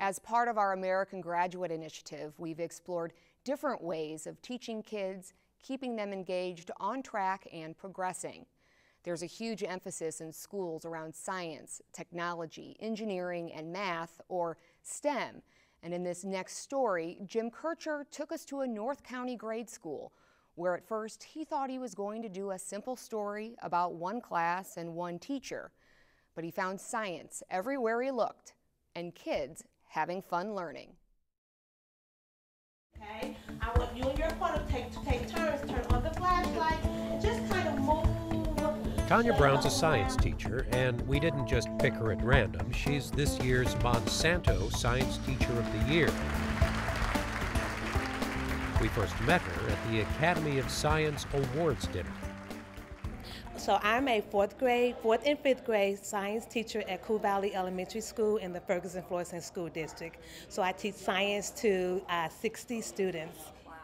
As part of our American Graduate Initiative, we've explored different ways of teaching kids, keeping them engaged, on track, and progressing. There's a huge emphasis in schools around science, technology, engineering, and math, or STEM. And in this next story, Jim Kircher took us to a North County grade school, where at first he thought he was going to do a simple story about one class and one teacher. But he found science everywhere he looked, and kids having fun learning. Okay, I want you and your opponent to take turns, turn on the flashlight, and just kind of move. Tanya Brown's a science teacher, and we didn't just pick her at random. She's this year's Monsanto Science Teacher of the Year. We first met her at the Academy of Science Awards dinner. So I'm a fourth and fifth grade science teacher at Cool Valley Elementary School in the Ferguson-Florissant School District. So I teach science to 60 students.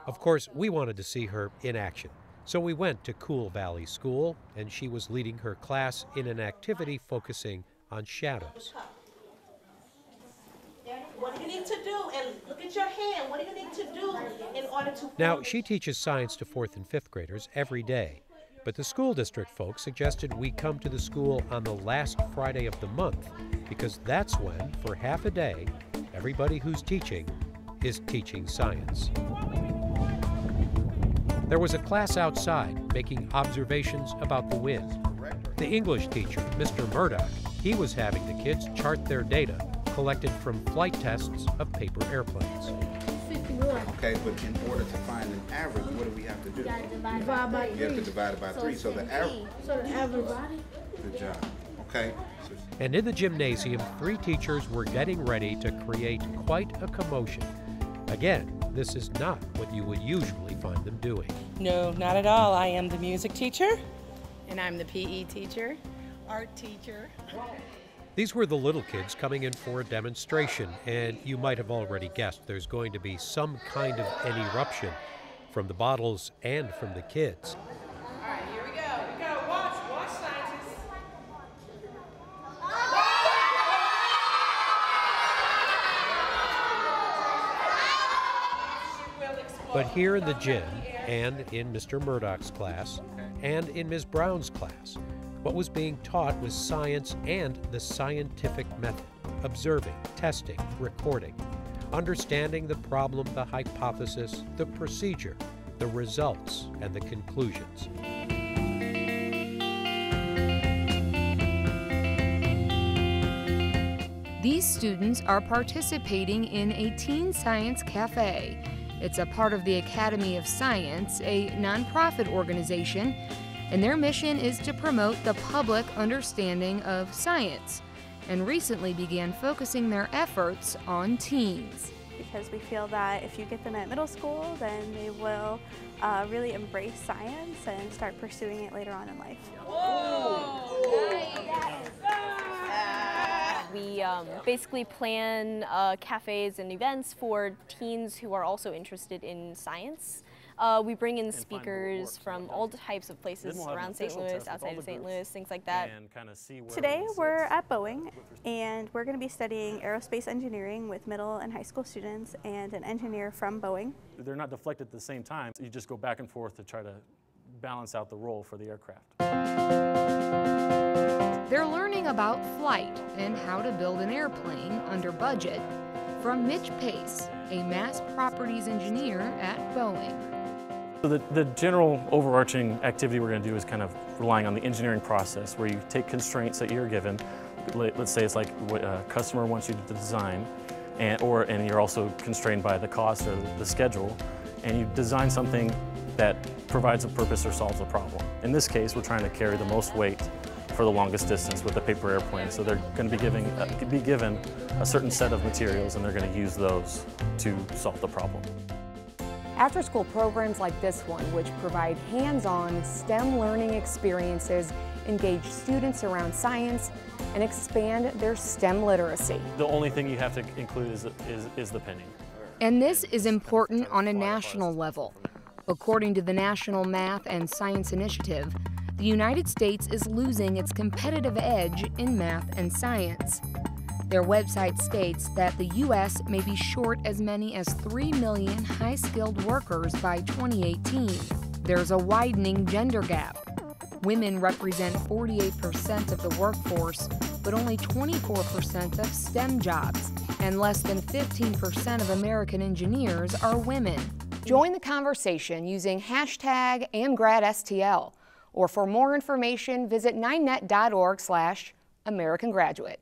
Of course, we wanted to see her in action. So we went to Cool Valley School, and she was leading her class in an activity focusing on shadows. What do you need to do? And look at your hand. What do you need to do in order to... Now, she teaches science to 4th and 5th graders every day. But the school district folks suggested we come to the school on the last Friday of the month, because that's when, for half a day, everybody who's teaching is teaching science. There was a class outside making observations about the wind. The English teacher, Mr. Murdoch, he was having the kids chart their data collected from flight tests of paper airplanes. Okay, but in order to find an average, what do we have to do? Divide by 3. You have to divide it by 3. So the average. So the average. Good job. Okay. And in the gymnasium, 3 teachers were getting ready to create quite a commotion. Again, this is not what you would usually find them doing. No, not at all. I am the music teacher. And I'm the PE teacher. Art teacher. These were the little kids coming in for a demonstration, and you might have already guessed there's going to be some kind of an eruption from the bottles and from the kids. All right, here we go. We gotta watch scientists. But here in the gym, and in Mr. Murdoch's class, and in Ms. Brown's class, what was being taught was science and the scientific method, observing, testing, recording, understanding the problem, the hypothesis, the procedure, the results, and the conclusions. These students are participating in a Teen Science Cafe. It's a part of the Academy of Science, a nonprofit organization, and their mission is to promote the public understanding of science, and recently began focusing their efforts on teens. Because we feel that if you get them at middle school, then they will really embrace science and start pursuing it later on in life. We basically plan cafes and events for teens who are also interested in science. We bring in speakers from all types of places around St. Louis, outside of St. Louis, things like that. Today we're at Boeing, and we're going to be studying aerospace engineering with middle and high school students and an engineer from Boeing. They're not deflected at the same time. You just go back and forth to try to balance out the role for the aircraft. They're learning about flight and how to build an airplane under budget from Mitch Pace, a mass properties engineer at Boeing. So the general overarching activity we're going to do is kind of relying on the engineering process, where you take constraints that you're given. Let's say it's like what a customer wants you to design, and you're also constrained by the cost or the schedule, and you design something that provides a purpose or solves a problem. In this case, we're trying to carry the most weight for the longest distance with a paper airplane. So they're going to be given a certain set of materials, and they're going to use those to solve the problem. After-school programs like this one, which provide hands-on STEM learning experiences, engage students around science, and expand their STEM literacy. The only thing you have to include is the penning. And this is important on a national level. According to the National Math and Science Initiative, the United States is losing its competitive edge in math and science. Their website states that the U.S. may be short as many as 3 million high-skilled workers by 2018. There's a widening gender gap. Women represent 48% of the workforce, but only 24% of STEM jobs, and less than 15% of American engineers are women. Join the conversation using hashtag #AmGradSTL, or for more information, visit 9net.org/AmericanGraduate.